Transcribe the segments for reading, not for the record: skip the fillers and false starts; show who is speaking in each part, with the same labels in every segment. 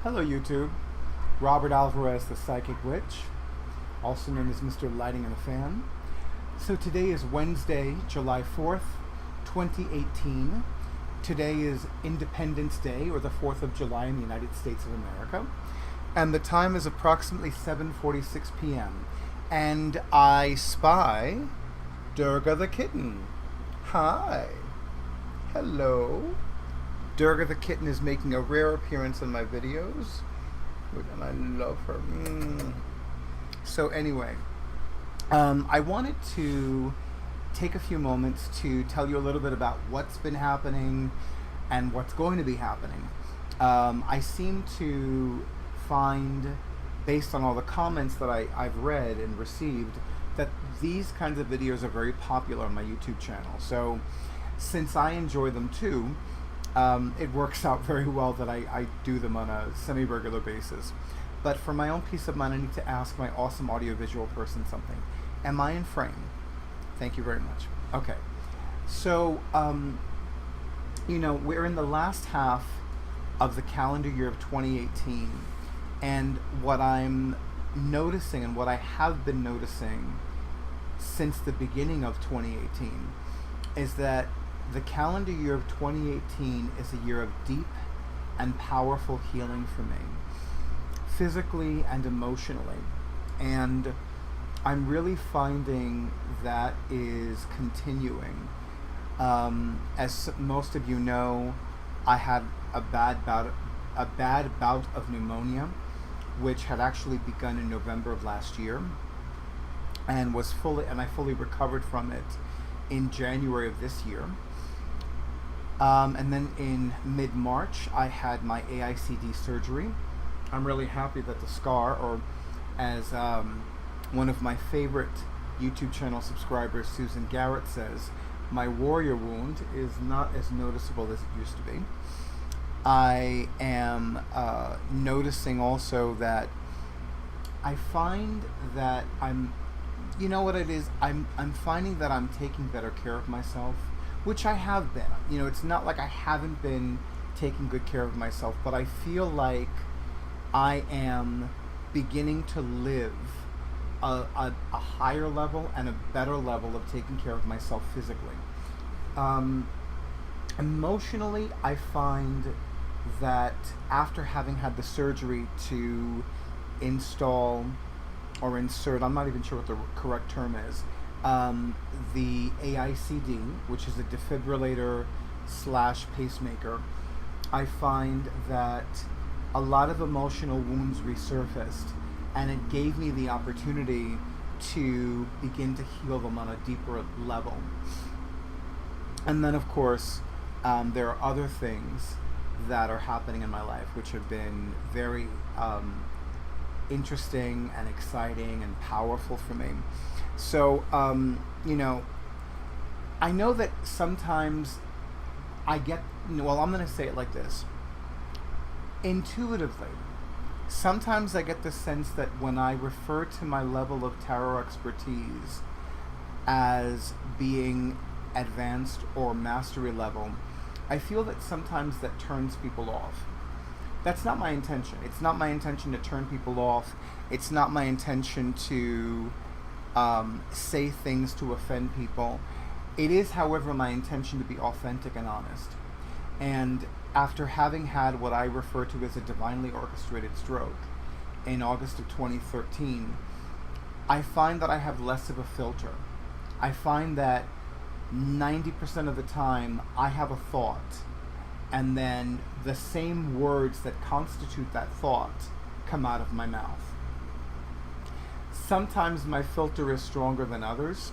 Speaker 1: Hello YouTube, Robert Alvarez the Psychic Witch, also known as Mr. Lighting and the Fan. So today is Wednesday, July 4th, 2018. Today is Independence Day, or the 4th of July in the United States of America. And the time is approximately 7:46 p.m. And I spy Durga the Kitten. Hi. Hello. Durga the Kitten is making a rare appearance in my videos, and I love her. So anyway, I wanted to take a few moments to tell you a little bit about what's been happening and what's going to be happening. I seem to find, based on all the comments that I've read and received, that these kinds of videos are very popular on my YouTube channel. So since I enjoy them too, it works out very well that I do them on a semi-regular basis. But for my own peace of mind, I need to ask my awesome audiovisual person something. Am I in frame? Thank you very much. Okay. So, we're in the last half of the calendar year of 2018. And what I'm noticing, and what I have been noticing since the beginning of 2018, is that the calendar year of 2018 is a year of deep and powerful healing for me, physically and emotionally. And I'm really finding that is continuing. As most of you know, I had a bad bout of pneumonia, which had actually begun in November of last year, and I fully recovered from it in January of this year. And then in mid-March, I had my AICD surgery. I'm really happy that the scar, or as one of my favorite YouTube channel subscribers, Susan Garrett, says, my warrior wound is not as noticeable as it used to be. I am noticing also that I find that you know what it is? I'm finding that I'm taking better care of myself, which I have been. It's not like I haven't been taking good care of myself, but I feel like I am beginning to live a higher level and a better level of taking care of myself physically. Emotionally, I find that after having had the surgery to install or insert, I'm not even sure what the correct term is, the AICD, which is a defibrillator / pacemaker, I find that a lot of emotional wounds resurfaced, and it gave me the opportunity to begin to heal them on a deeper level. And then, of course, there are other things that are happening in my life which have been very interesting and exciting and powerful for me. So, I know that sometimes I get, I'm going to say it like this. Intuitively, sometimes I get the sense that when I refer to my level of tarot expertise as being advanced or mastery level, I feel that sometimes that turns people off. That's not my intention. It's not my intention to turn people off. It's not my intention to say things to offend people. It is, however, my intention to be authentic and honest. And after having had what I refer to as a divinely orchestrated stroke in August of 2013, I find that I have less of a filter. I find that 90% of the time I have a thought, and then the same words that constitute that thought come out of my mouth. Sometimes my filter is stronger than others,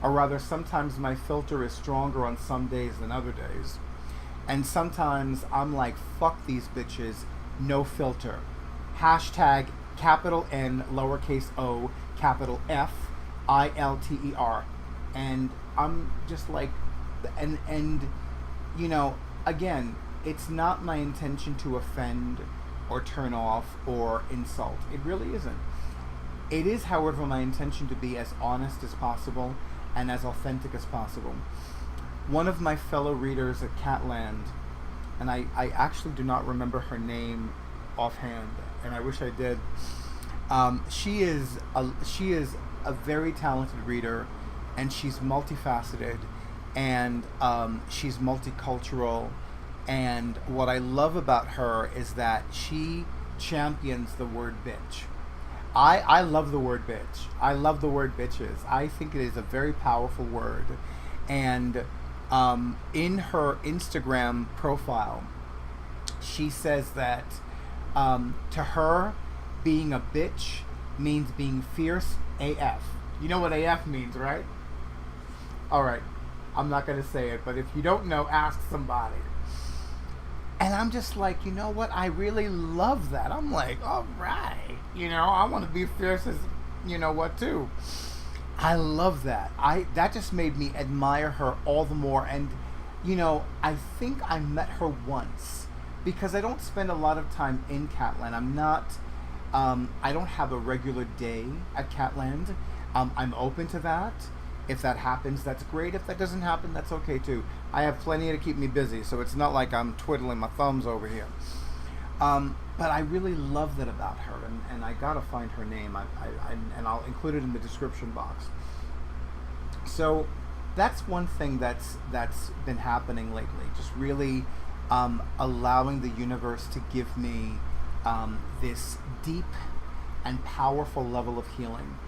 Speaker 1: or rather sometimes my filter is stronger on some days than other days. And sometimes I'm like, fuck these bitches, no filter. Hashtag capital N, lowercase o, capital F, ILTER. And I'm just like, and again, it's not my intention to offend or turn off or insult. It really isn't. It is, however, my intention to be as honest as possible and as authentic as possible. One of my fellow readers at Catland, and I actually do not remember her name offhand, and I wish I did. She is a very talented reader, and she's multifaceted, and she's multicultural. And what I love about her is that she champions the word bitch. I love the word bitch. I love the word bitches. I think it is a very powerful word. And in her Instagram profile, she says that to her, being a bitch means being fierce AF. You know what AF means, right? All right. I'm not going to say it, but if you don't know, ask somebody. And I'm just like, you know what? I really love that. I'm like, all right. I want to be fierce as, you know what, too. I love that. That just made me admire her all the more. And, I think I met her once because I don't spend a lot of time in Catland. I'm not, I don't have a regular day at Catland. I'm open to that. If that happens, that's great. If that doesn't happen, that's okay too. I have plenty to keep me busy, so it's not like I'm twiddling my thumbs over here. But I really love that about her, and I gotta find her name, and I'll include it in the description box. So that's one thing that's been happening lately, just really allowing the universe to give me this deep and powerful level of healing.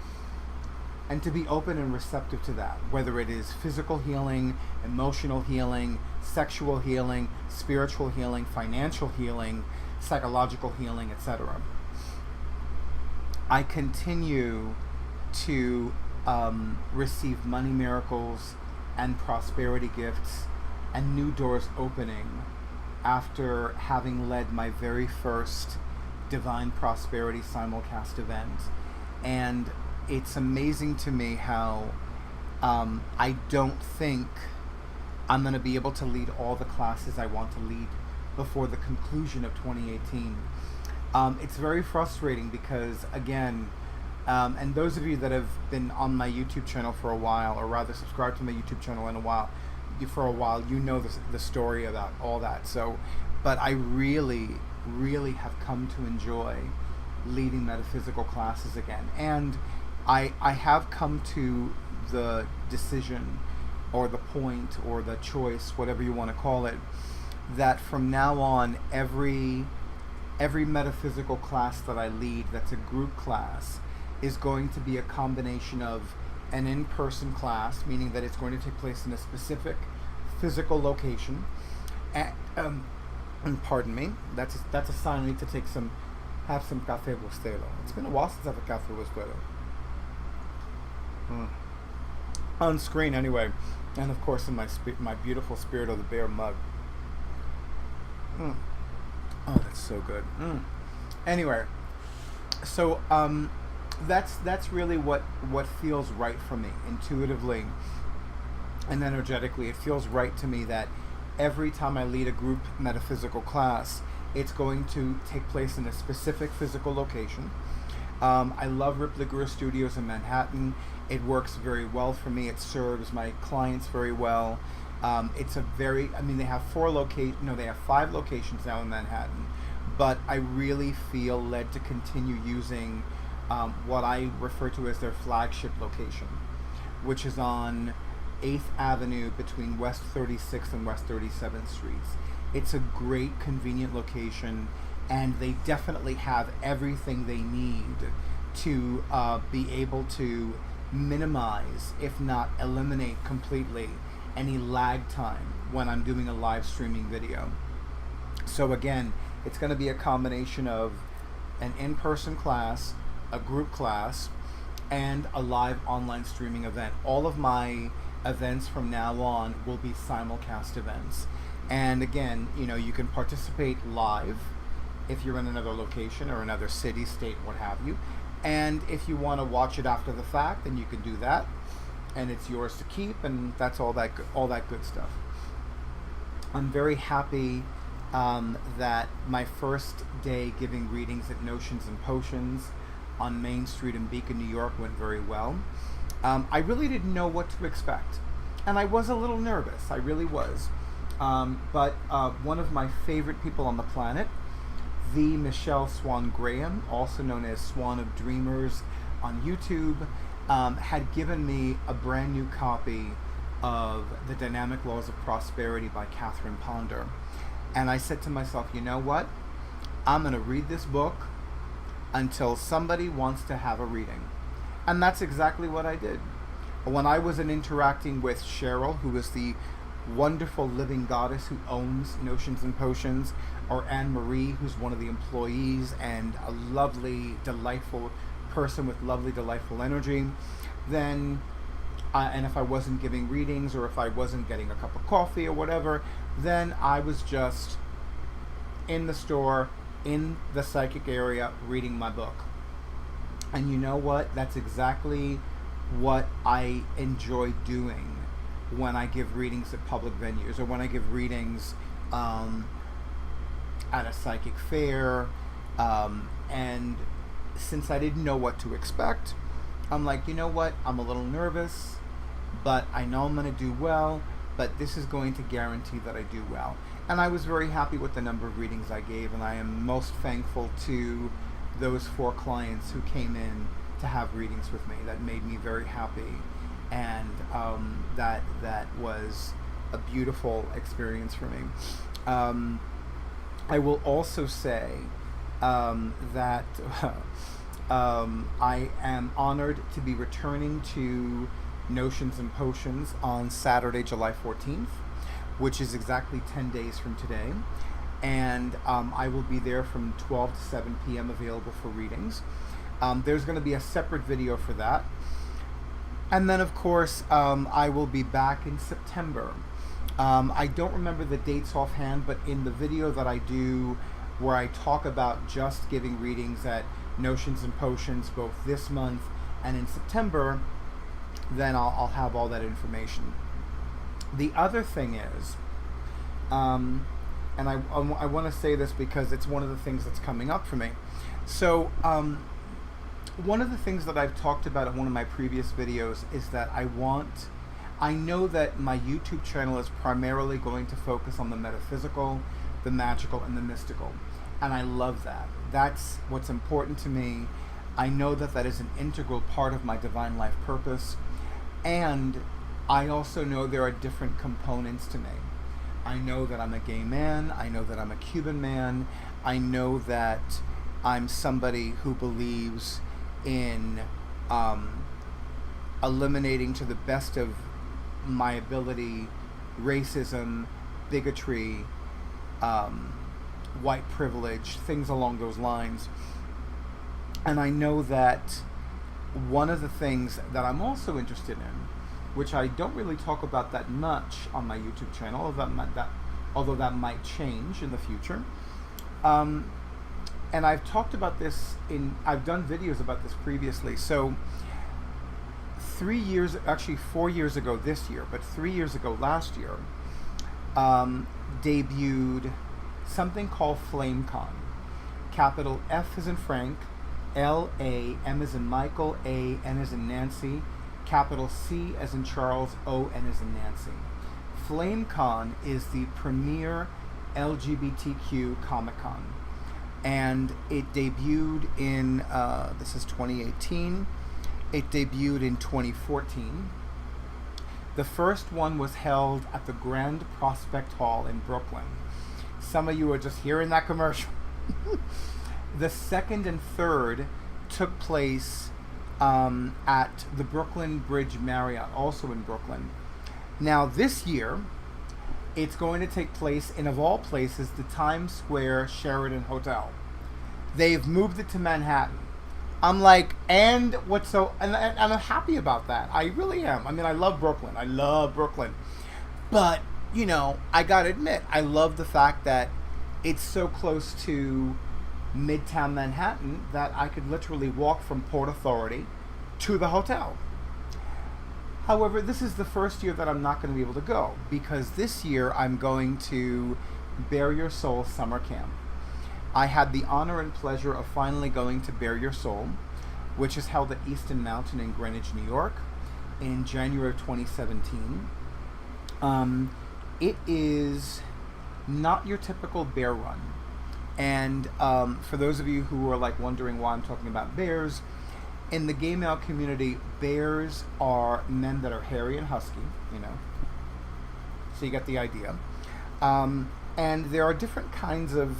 Speaker 1: And to be open and receptive to that, whether it is physical healing, emotional healing, sexual healing, spiritual healing, financial healing, psychological healing, etc. I continue to receive money miracles and prosperity gifts and new doors opening after having led my very first Divine Prosperity simulcast event. And it's amazing to me how I don't think I'm going to be able to lead all the classes I want to lead before the conclusion of 2018. It's very frustrating because, again, and those of you that have been on my YouTube channel for a while, or rather subscribed to my YouTube channel for a while, you know the story about all that. So, but I really, really have come to enjoy leading metaphysical classes again. And I have come to the decision or the point or the choice, whatever you want to call it, that from now on every metaphysical class that I lead that's a group class is going to be a combination of an in-person class, meaning that it's going to take place in a specific physical location. And pardon me, that's a sign I need to have some café bustelo. It's been a while since I've had café bustelo. On screen anyway, and of course in my beautiful Spirit of the Bear mug. Oh, that's so good. Anyway, so that's really what feels right for me intuitively and energetically. It feels right to me that every time I lead a group metaphysical class, it's going to take place in a specific physical location. I love Ripley Gura Studios in Manhattan. It works very well for me. It serves my clients very well. They have 5 locations now in Manhattan, but I really feel led to continue using what I refer to as their flagship location, which is on 8th Avenue between West 36th and West 37th Streets. It's a great, convenient location, and they definitely have everything they need to be able to minimize, if not eliminate completely, any lag time when I'm doing a live streaming video. So again, it's going to be a combination of an in-person class, a group class, and a live online streaming event. All of my events from now on will be simulcast events. And again, you can participate live if you're in another location or another city, state, what have you. And if you want to watch it after the fact, then you can do that, and it's yours to keep, and that's all that good stuff. I'm very happy that my first day giving readings at Notions and Potions on Main Street in Beacon, New York went very well. I really didn't know what to expect, and I was a little nervous. I really was. But one of my favorite people on the planet, the Michelle Swan Graham, also known as Swan of Dreamers on YouTube, had given me a brand new copy of The Dynamic Laws of Prosperity by Catherine Ponder. And I said to myself, you know what? I'm going to read this book until somebody wants to have a reading. And that's exactly what I did. When I was interacting with Cheryl, who is the wonderful living goddess who owns Notions and Potions, or Anne Marie, who's one of the employees and a lovely, delightful person with lovely, delightful energy, then, and if I wasn't giving readings or if I wasn't getting a cup of coffee or whatever, then I was just in the store, in the psychic area, reading my book. And you know what? That's exactly what I enjoy doing when I give readings at public venues, or when I give readings at a psychic fair. And since I didn't know what to expect, I'm like, you know what? I'm a little nervous, but I know I'm going to do well, but this is going to guarantee that I do well. And I was very happy with the number of readings I gave, and I am most thankful to those 4 clients who came in to have readings with me. That made me very happy, and that was a beautiful experience for me. I will also say that I am honored to be returning to Notions and Potions on Saturday, July 14th, which is exactly 10 days from today. And I will be there from 12 to 7 p.m. available for readings. There's going to be a separate video for that. And then, of course, I will be back in September. I don't remember the dates offhand, but in the video that I do where I talk about just giving readings at Notions and Potions both this month and in September, then I'll have all that information. The other thing is, and I want to say this because it's one of the things that's coming up for me. So one of the things that I've talked about in one of my previous videos is that I know that my YouTube channel is primarily going to focus on the metaphysical, the magical, and the mystical. And I love that. That's what's important to me. I know that that is an integral part of my divine life purpose. And I also know there are different components to me. I know that I'm a gay man. I know that I'm a Cuban man. I know that I'm somebody who believes in eliminating to the best of my ability racism, bigotry, white privilege, things along those lines. And I know that one of the things that I'm also interested in, which I don't really talk about that much on my YouTube channel, although that might change in the future. And I've talked about this I've done videos about this previously. So 4 years ago this year, but 3 years ago last year, debuted something called Flamecon. Capital F as in Frank, L-A, M as in Michael, A, N as in Nancy, capital C as in Charles, O, N as in Nancy. Flamecon is the premier LGBTQ Comic-Con. And it debuted in, this is 2018, it debuted in 2014. The first one was held at the Grand Prospect Hall in Brooklyn. Some of you are just hearing that commercial. The second and third took place at the Brooklyn Bridge Marriott, also in Brooklyn. Now this year, it's going to take place in, of all places, the Times Square Sheraton Hotel. They've moved it to Manhattan. I'm like, and I'm happy about that. I really am. I mean, I love Brooklyn. But, you know, I gotta admit, I love the fact that it's so close to Midtown Manhattan that I could literally walk from Port Authority to the hotel. However, this is the first year that I'm not going to be able to go, because this year I'm going to Bare Your Soul Summer Camp. I had the honor and pleasure of finally going to Bare Your Soul, which is held at Easton Mountain in Greenwich, New York, in January of 2017. It is not your typical bear run. And for those of you who are like wondering why I'm talking about bears, in the gay male community, bears are men that are hairy and husky, you know. So you get the idea. And there are different kinds of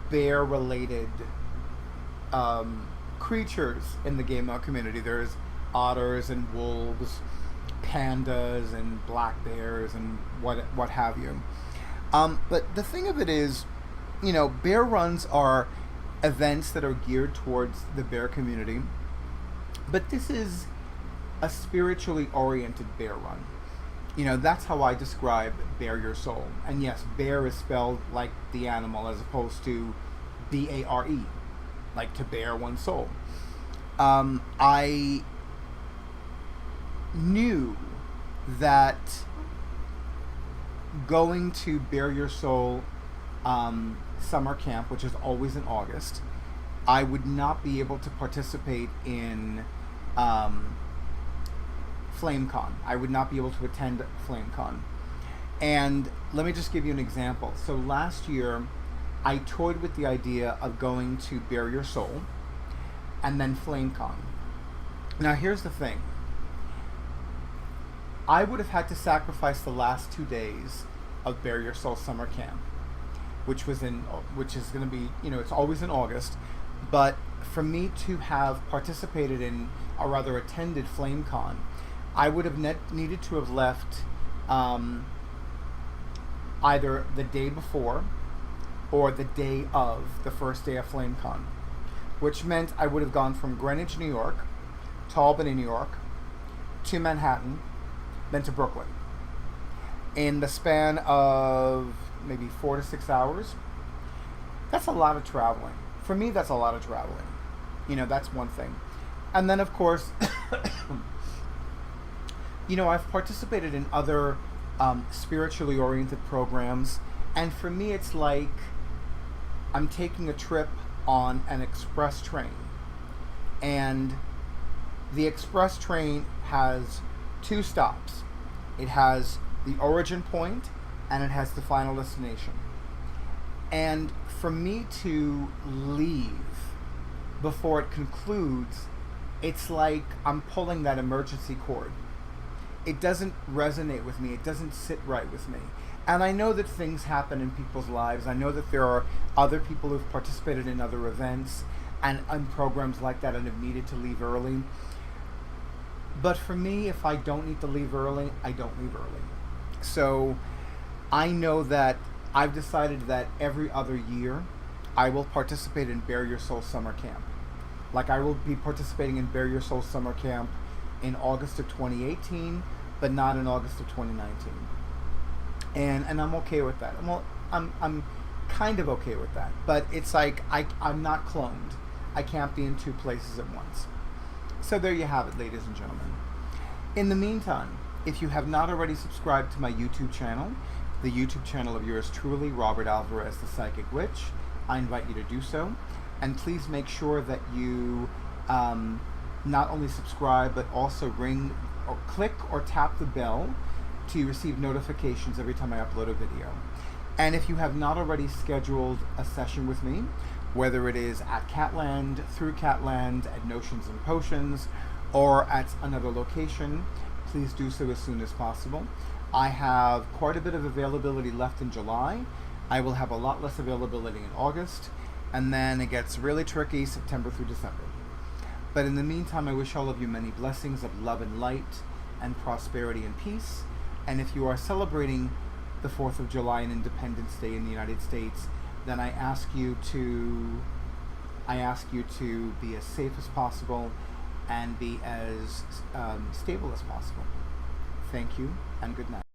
Speaker 1: bear-related creatures in the gay male community. There's otters and wolves, pandas and black bears and what have you. But the thing of it is, you know, bear runs are events that are geared towards the bear community, but this is a spiritually oriented bear run. You know, that's how I describe Bare Your Soul. And yes, bear is spelled like the animal as opposed to BARE, like to bare one's soul. I knew that going to Bare Your Soul summer camp, which is always in August, I would not be able to participate in Flamecon. I would not be able to attend Flamecon. And let me just give you an example. So last year, I toyed with the idea of going to Bare Your Soul and then Flamecon. Now here's the thing. I would have had to sacrifice the last 2 days of Bare Your Soul summer camp, which is going to be, you know, it's always in August. But for me to have participated in, or rather attended Flamecon, I would have needed to have left either the day before or the day of the first day of Flamecon, which meant I would have gone from Greenwich, New York, to Albany, New York, to Manhattan, then to Brooklyn, in the span of maybe 4 to 6 hours. That's a lot of traveling. For me, that's a lot of traveling. You know, that's one thing. And then, of course, you know, I've participated in other spiritually oriented programs, and for me, it's like I'm taking a trip on an express train. And the express train has 2 stops. It has the origin point and it has the final destination. And for me to leave before it concludes, it's like I'm pulling that emergency cord. It doesn't resonate with me. It doesn't sit right with me. And I know that things happen in people's lives. I know that there are other people who've participated in other events and programs like that and have needed to leave early. But for me, if I don't need to leave early, I don't leave early. So I know that I've decided that every other year I will participate in Bare Your Soul summer camp. Like I will be participating in Bare Your Soul summer camp in August of 2018, but not in August of 2019. And I'm okay with that. I'm kind of okay with that. But it's like I'm not cloned. I can't be in 2 places at once. So there you have it, ladies and gentlemen. In the meantime, if you have not already subscribed to my YouTube channel, the YouTube channel of yours truly, Robert Alvarez, the Psychic Witch, I invite you to do so. And please make sure that you not only subscribe, but also ring or click or tap the bell to receive notifications every time I upload a video. And if you have not already scheduled a session with me, whether it is at Catland, through Catland, at Notions and Potions, or at another location, please do so as soon as possible. I have quite a bit of availability left in July. I will have a lot less availability in August, and then it gets really tricky September through December. But in the meantime, I wish all of you many blessings of love and light and prosperity and peace. And if you are celebrating the 4th of July and Independence Day in the United States, then I ask you to be as safe as possible and be as stable as possible. Thank you and good night.